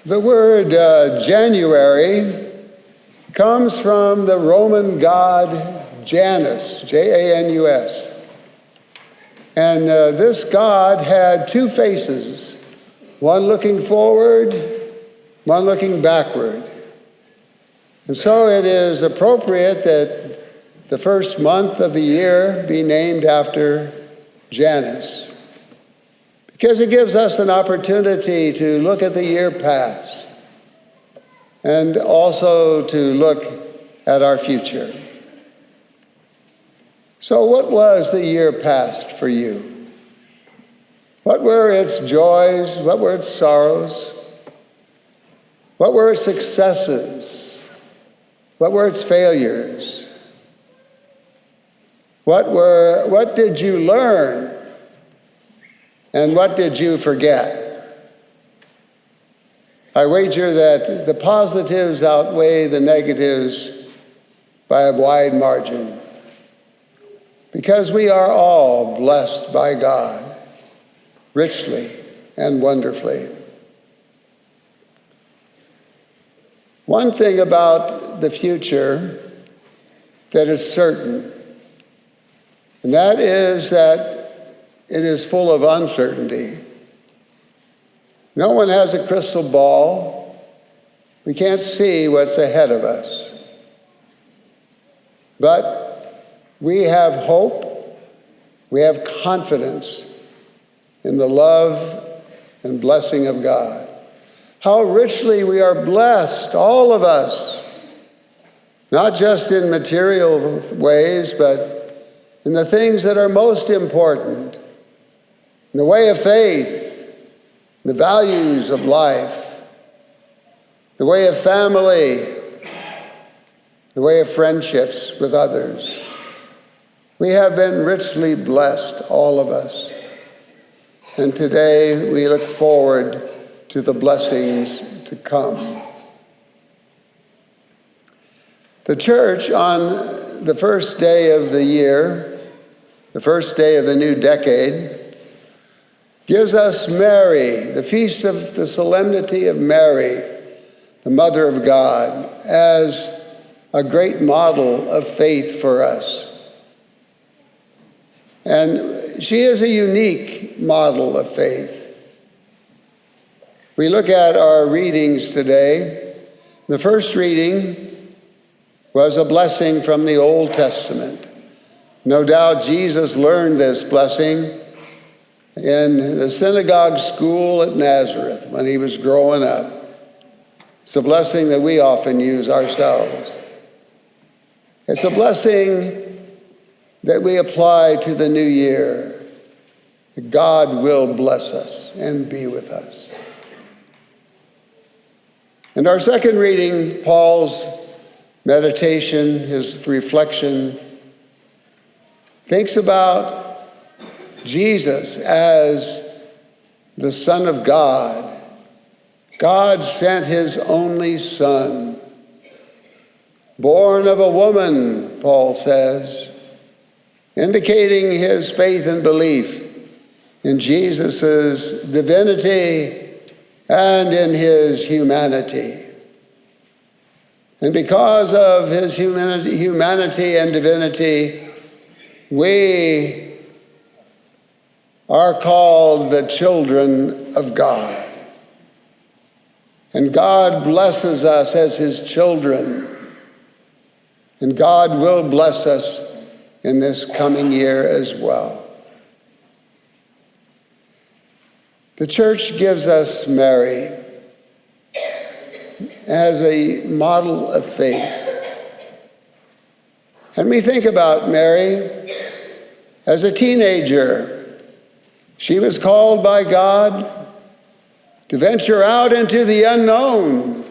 The word January comes from the Roman god Janus, Janus. And this god had two faces, one looking forward, one looking backward. And so it is appropriate that the first month of the year be named after Janus, because it gives us an opportunity to look at the year past and also to look at our future. So what was the year past for you? What were its joys? What were its sorrows? What were its successes? What were its failures? What did you learn? And what did you forget? I wager that the positives outweigh the negatives by a wide margin, because we are all blessed by God richly and wonderfully. One thing about the future that is certain, and that is that it is full of uncertainty. No one has a crystal ball. We can't see what's ahead of us. But we have hope. We have confidence in the love and blessing of God. How richly we are blessed, all of us, not just in material ways, but in the things that are most important. In the way of faith, the values of life, the way of family, the way of friendships with others. We have been richly blessed, all of us. And today we look forward to the blessings to come. The church on the first day of the year, the first day of the new decade, gives us Mary, the feast of the solemnity of Mary, the Mother of God, as a great model of faith for us. And she is a unique model of faith. We look at our readings today. The first reading was a blessing from the Old Testament. No doubt Jesus learned this blessing in the synagogue school at Nazareth when he was growing up. It's a blessing that we often use ourselves. It's a blessing that we apply to the new year. God will bless us and be with us. And our second reading, Paul's meditation, his reflection, thinks about Jesus as the Son of God. God sent his only Son, born of a woman, Paul says, indicating his faith and belief in Jesus' divinity and in his humanity. And because of his humanity and divinity, we are called the children of God. And God blesses us as his children. And God will bless us in this coming year as well. The church gives us Mary as a model of faith. And we think about Mary as a teenager. She was called by God to venture out into the unknown.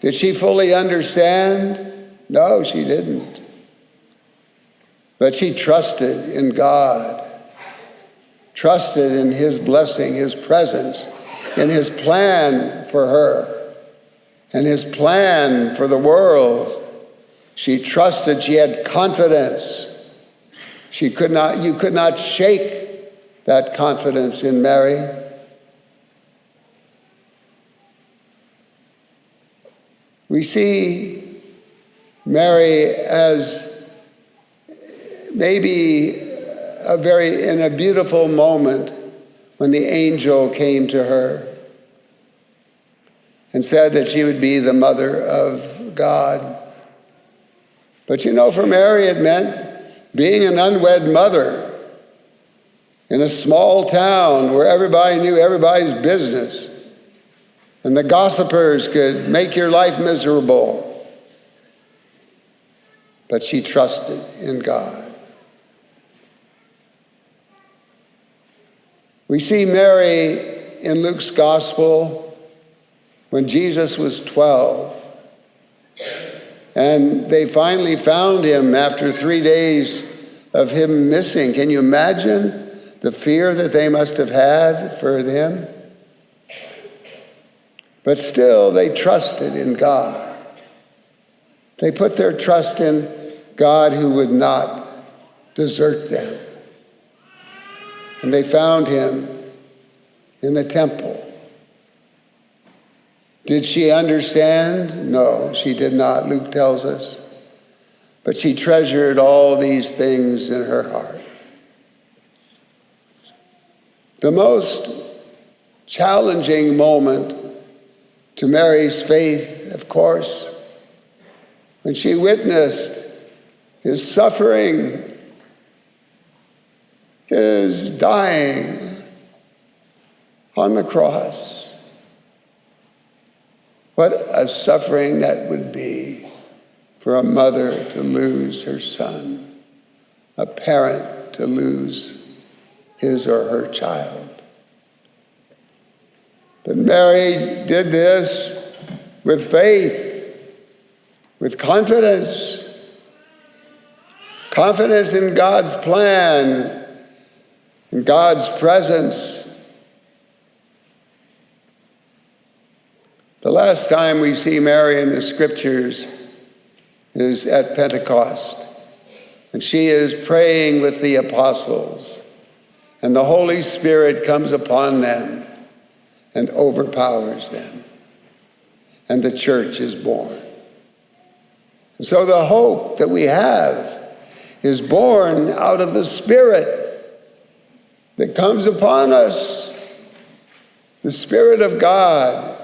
Did she fully understand? No, she didn't. But she trusted in God, trusted in his blessing, his presence, in his plan for her, and his plan for the world. She trusted, she had confidence. You could not shake that confidence in Mary. We see Mary as maybe in a beautiful moment when the angel came to her and said that she would be the mother of God. But you know, for Mary, it meant being an unwed mother in a small town where everybody knew everybody's business, and the gossipers could make your life miserable. But she trusted in God. We see Mary in Luke's gospel when Jesus was 12. And they finally found him after 3 days of him missing. Can you imagine the fear that they must have had for him? But still, they trusted in God. They put their trust in God who would not desert them. And they found him in the temple. Did she understand? No, she did not, Luke tells us. But she treasured all these things in her heart. The most challenging moment to Mary's faith, of course, when she witnessed his suffering, his dying on the cross. What a suffering that would be for a mother to lose her son, a parent to lose his or her child. But Mary did this with faith, with confidence in God's plan, in God's presence. The last time we see Mary in the scriptures is at Pentecost, and she is praying with the apostles, and the Holy Spirit comes upon them and overpowers them, and the church is born. And so the hope that we have is born out of the Spirit that comes upon us, the Spirit of God,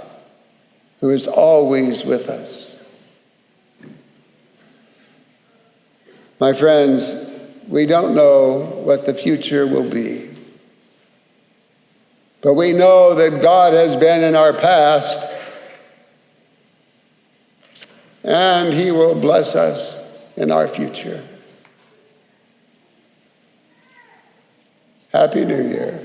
who is always with us. My friends, we don't know what the future will be, but we know that God has been in our past, and he will bless us in our future. Happy New Year.